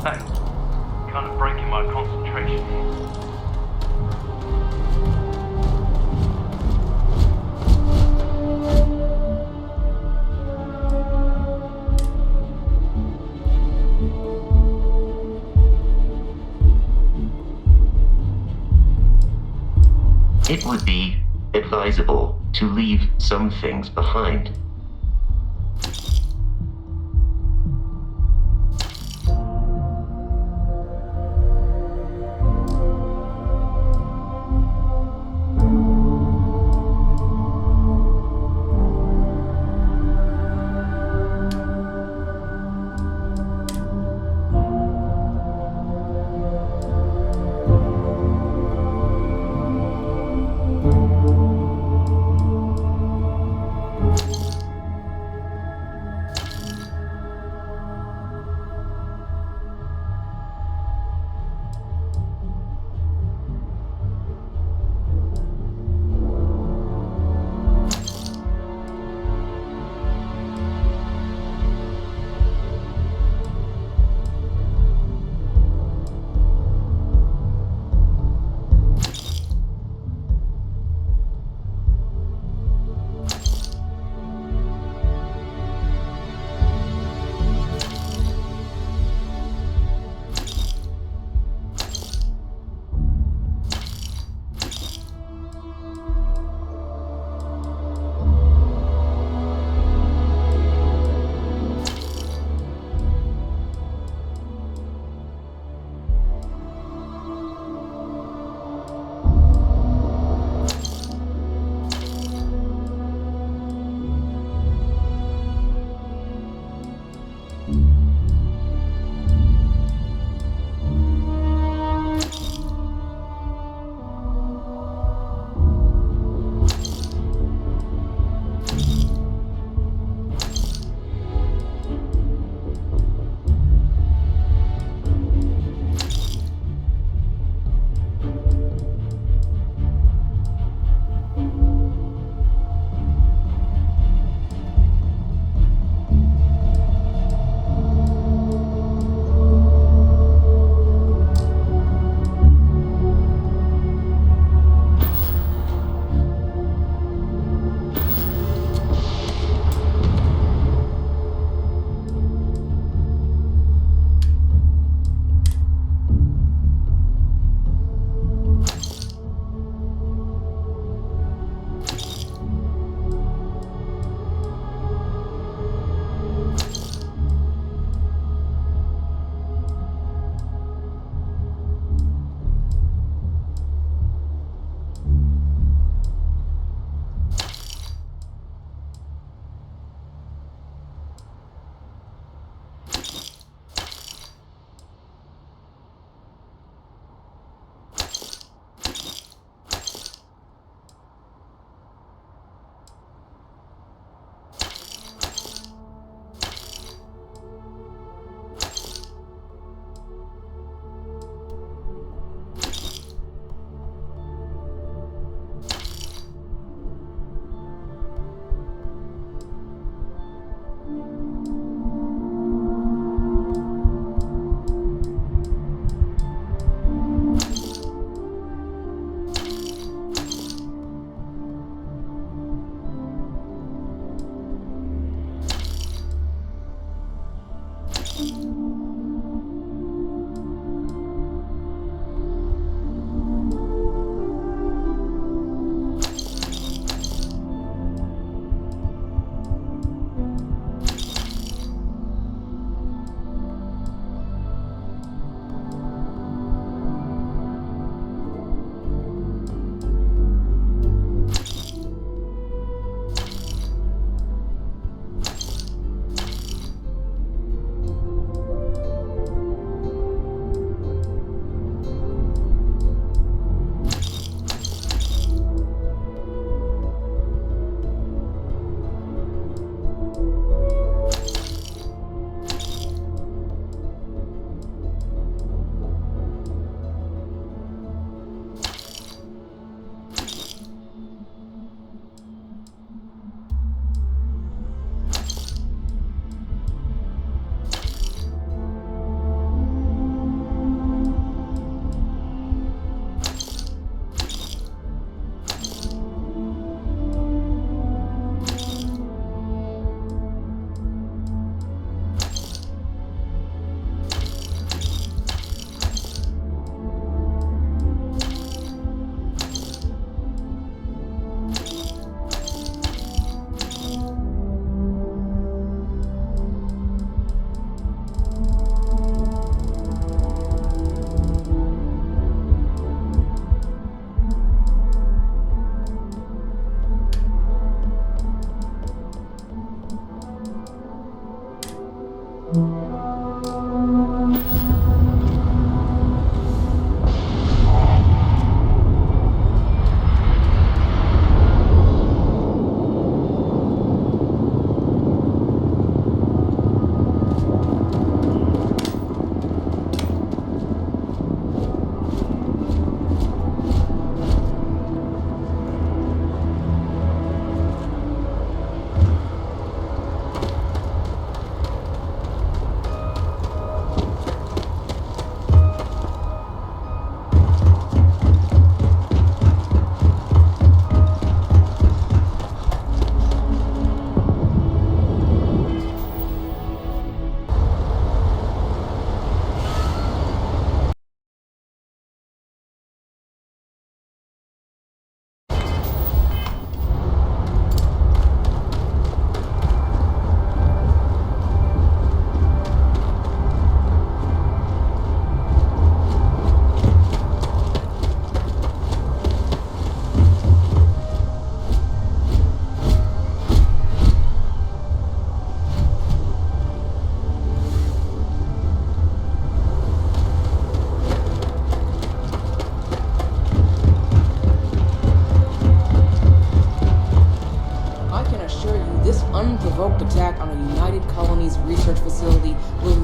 Thanks. Kind of breaking my concentration here. It would be advisable to leave some things behind.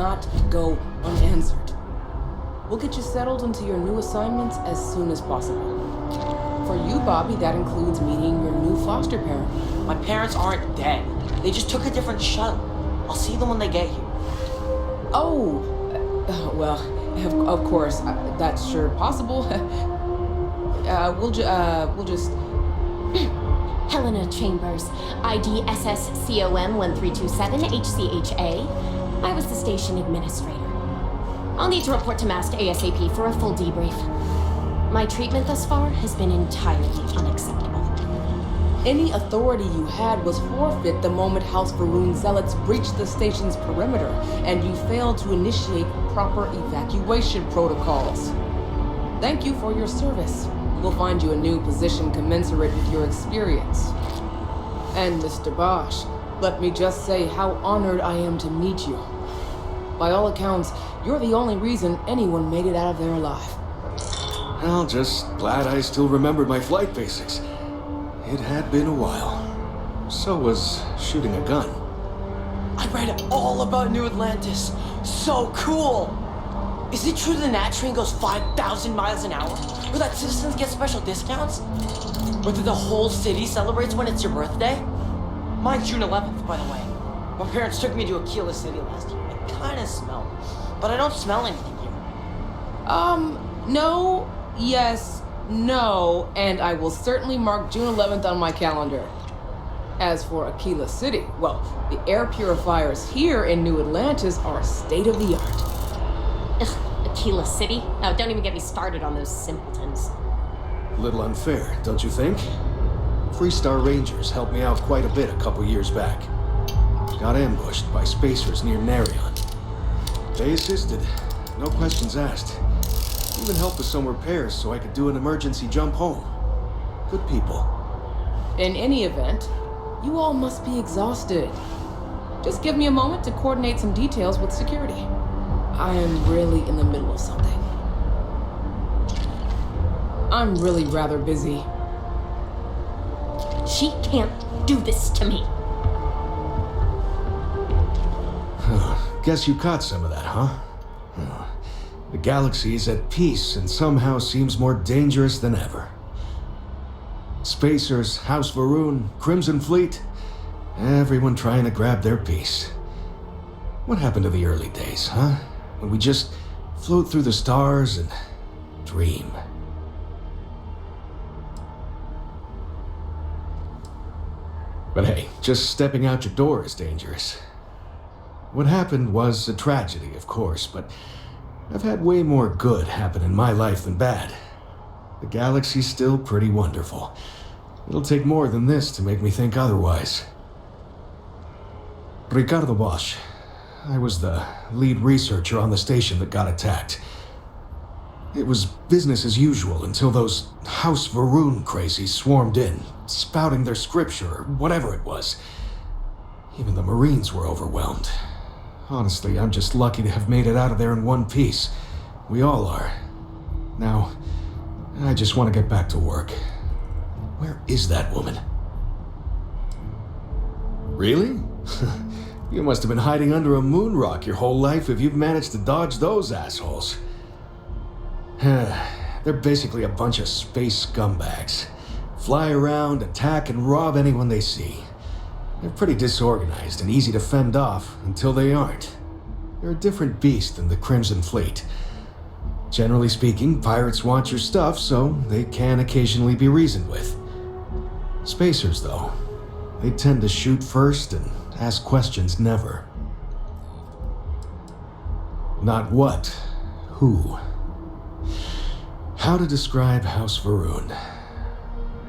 not go unanswered. We'll get you settled into your new assignments as soon as possible. For you, Bobby, that includes meeting your new foster parent. My parents aren't dead. They just took a different shuttle. I'll see them when they get here. Oh, well, of course, that's sure possible. We'll just... Helena Chambers, ID SSCOM 1327 HCHA. I was the station administrator. I'll need to report to Mast ASAP for a full debrief. My treatment thus far has been entirely unacceptable. Any authority you had was forfeit the moment House Varun zealots breached the station's perimeter, and you failed to initiate proper evacuation protocols. Thank you for your service. We'll find you a new position commensurate with your experience. And Mr. Bosch, let me just say how honored I am to meet you. By all accounts, you're the only reason anyone made it out of there alive. Well, just glad I still remembered my flight basics. It had been a while. So was shooting a gun. I read all about New Atlantis. So cool! Is it true the Nat train goes 5,000 miles an hour? Or that citizens get special discounts? Or that the whole city celebrates when it's your birthday? Mine's June 11th, by the way. My parents took me to Aquila City last year. I kinda smell. But I don't smell anything here. No, yes, no, and I will certainly mark June 11th on my calendar. As for Aquila City, well, the air purifiers here in New Atlantis are state-of-the-art. Ugh, Aquila City? Oh, don't even get me started on those simpletons. A little unfair, don't you think? Freestar Rangers helped me out quite a bit a couple years back. Got ambushed by spacers near Narion. They assisted, no questions asked. Even helped with some repairs so I could do an emergency jump home. Good people. In any event, you all must be exhausted. Just give me a moment to coordinate some details with security. I am really in the middle of something. I'm really rather busy. She can't do this to me. Guess you caught some of that, huh? The galaxy is at peace and somehow seems more dangerous than ever. Spacers, House Varun, Crimson Fleet, everyone trying to grab their piece. What happened to the early days, huh? When we just float through the stars and dream. But hey, just stepping out your door is dangerous. What happened was a tragedy, of course, but I've had way more good happen in my life than bad. The galaxy's still pretty wonderful. It'll take more than this to make me think otherwise. Ricardo Bosch. I was the lead researcher on the station that got attacked. It was business as usual until those House Varun crazies swarmed in, spouting their scripture or whatever it was. Even the Marines were overwhelmed. Honestly, I'm just lucky to have made it out of there in one piece. We all are. Now, I just want to get back to work. Where is that woman? Really? You must have been hiding under a moon rock your whole life if you've managed to dodge those assholes. They're basically a bunch of space scumbags. Fly around, attack, and rob anyone they see. They're pretty disorganized and easy to fend off until they aren't. They're a different beast than the Crimson Fleet. Generally speaking, pirates want your stuff, so they can occasionally be reasoned with. Spacers, though, they tend to shoot first and ask questions never. Not what, who. How to describe House Varun?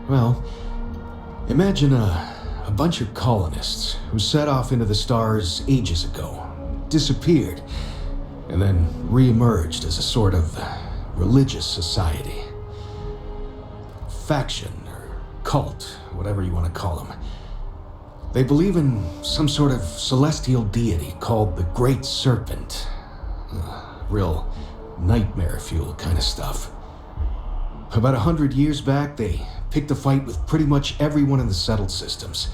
Well, imagine a bunch of colonists who set off into the stars ages ago, disappeared, and then re-emerged as a sort of religious society. Faction, or cult, whatever you want to call them. They believe in some sort of celestial deity called the Great Serpent. Real nightmare fuel kind of stuff. About 100 years back, they picked a fight with pretty much everyone in the settled systems.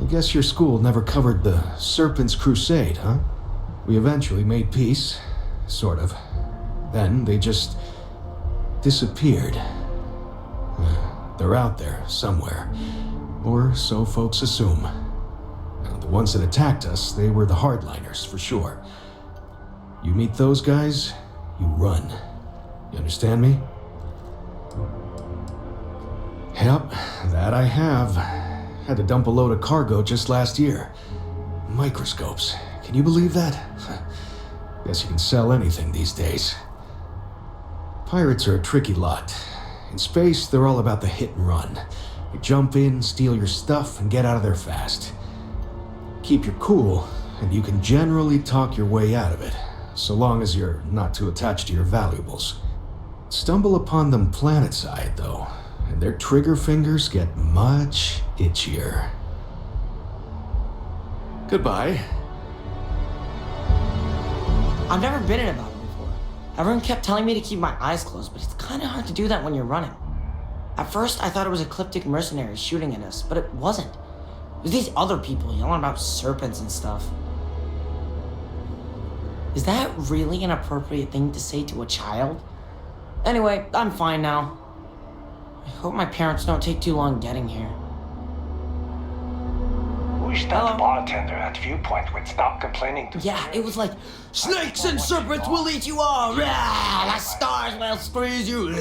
I guess your school never covered the Serpent's Crusade, huh? We eventually made peace, sort of. Then they just disappeared. They're out there somewhere, or so folks assume. Now, the ones that attacked us, they were the hardliners, for sure. You meet those guys, you run. You understand me? Yep, that I have. Had to dump a load of cargo just last year. Microscopes. Can you believe that? Guess you can sell anything these days. Pirates are a tricky lot. In space, they're all about the hit and run. You jump in, steal your stuff, and get out of there fast. Keep your cool, and you can generally talk your way out of it, so long as you're not too attached to your valuables. Stumble upon them planetside, though, and their trigger fingers get much itchier. Goodbye. I've never been in a battle before. Everyone kept telling me to keep my eyes closed, but it's kind of hard to do that when you're running. At first, I thought it was ecliptic mercenaries shooting at us, but it wasn't. It was these other people yelling about serpents and stuff. Is that really an appropriate thing to say to a child? Anyway, I'm fine now. I hope my parents don't take too long getting here. Wish that bartender at Viewpoint would stop complaining to Yeah, it was like, snakes and serpents will eat you all, the stars will squeeze you,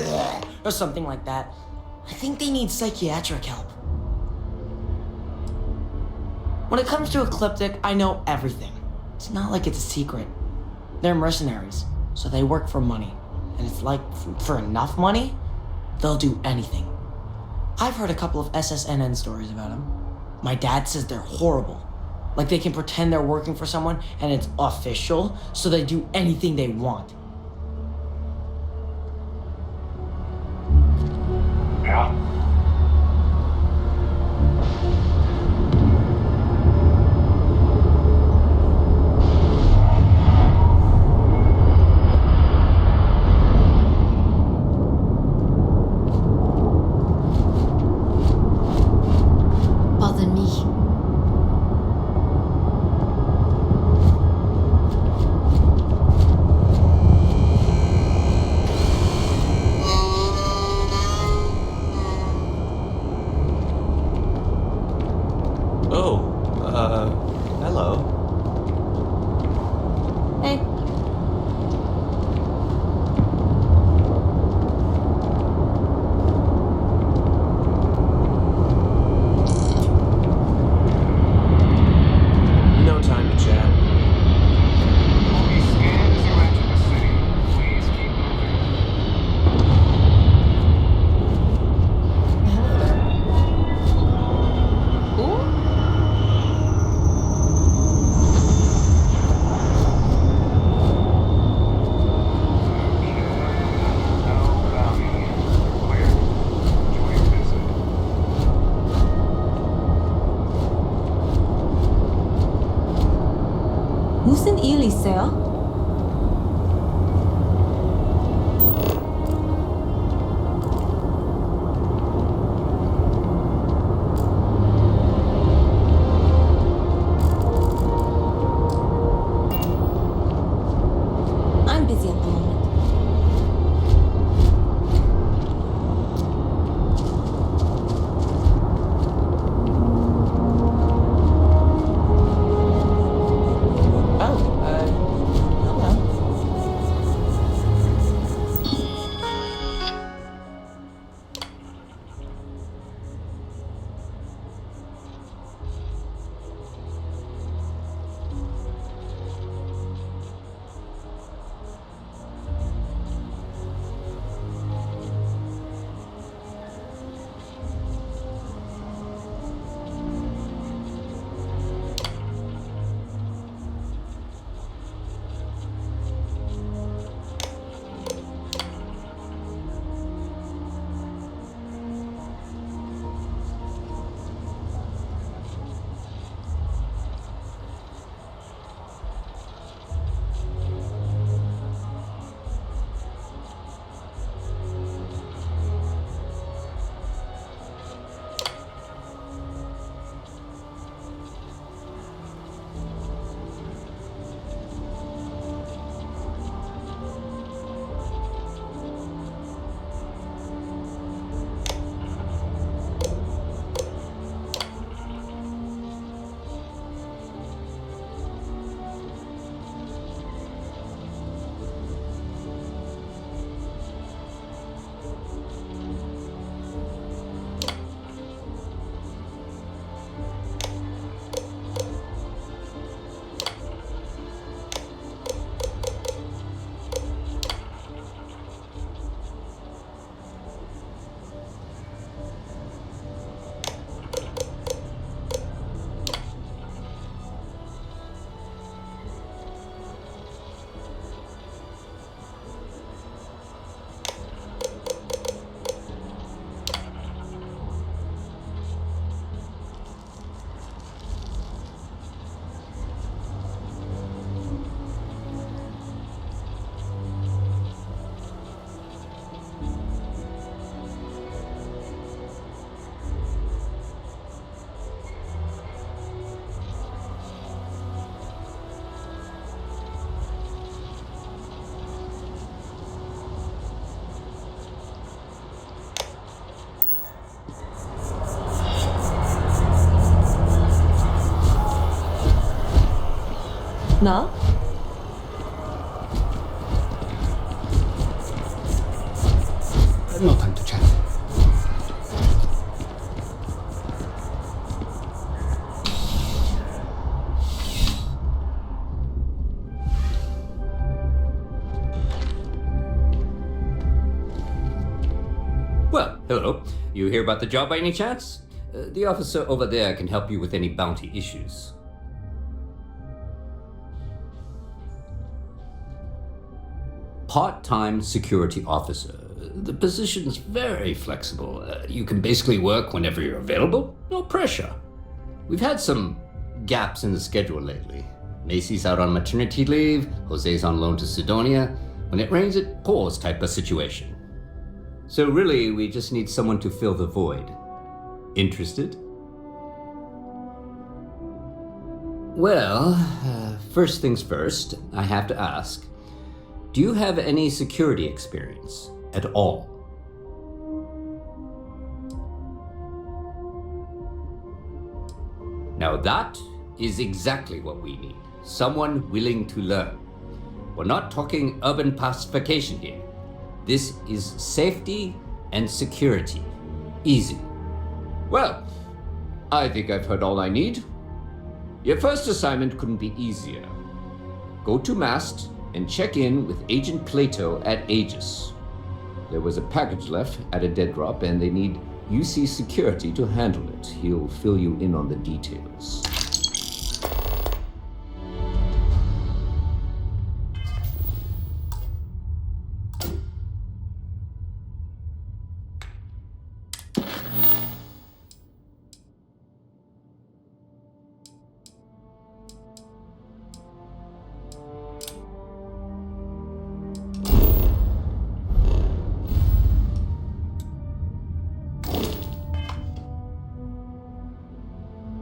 or something like that. I think they need psychiatric help. When it comes to Ecliptic, I know everything. It's not like it's a secret. They're mercenaries, so they work for money. And it's like, for enough money, they'll do anything. I've heard a couple of SSNN stories about them. My dad says they're horrible. Like they can pretend they're working for someone and it's official, so they do anything they want. Yeah. Pardon me. Hello. Hey. No time to chat. We'll be scanned as you enter the city. Please keep moving. No bounty. Clear. Enjoy your visit. 무슨 일 있어요? I'm busy at the moment. Na? No time to chat. Well, hello. You hear about the job by any chance? The officer over there can help you with any bounty issues. Part-time security officer. The position's very flexible. You can basically work whenever you're available. No pressure. We've had some gaps in the schedule lately. Macy's out on maternity leave, Jose's on loan to Sidonia. When it rains, it pours type of situation. So really, we just need someone to fill the void. Interested? Well, first things first, I have to ask, do you have any security experience at all? Now that is exactly what we need. Someone willing to learn. We're not talking urban pacification here. This is safety and security. Easy. Well, I think I've heard all I need. Your first assignment couldn't be easier. Go to Mast and check in with Agent Plato at Aegis. There was a package left at a dead drop and they need UC security to handle it. He'll fill you in on the details.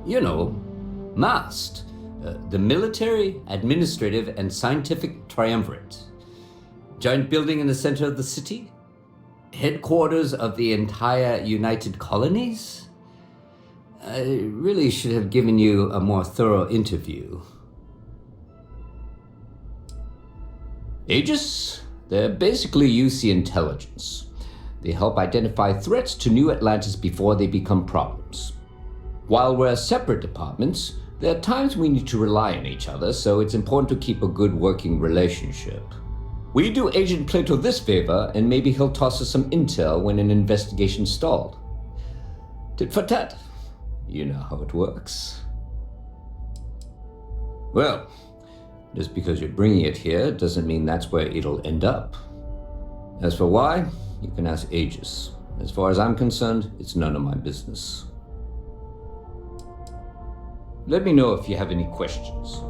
You know, MAST, the Military, Administrative, and Scientific Triumvirate. Giant building in the center of the city? Headquarters of the entire United Colonies? I really should have given you a more thorough interview. Aegis? They're basically UC intelligence. They help identify threats to New Atlantis before they become problems. While we're separate departments, there are times we need to rely on each other, so it's important to keep a good working relationship. We do Agent Plato this favor, and maybe he'll toss us some intel when an investigation stalled. Tit for tat. You know how it works. Well, just because you're bringing it here doesn't mean that's where it'll end up. As for why, you can ask Aegis. As far as I'm concerned, it's none of my business. Let me know if you have any questions.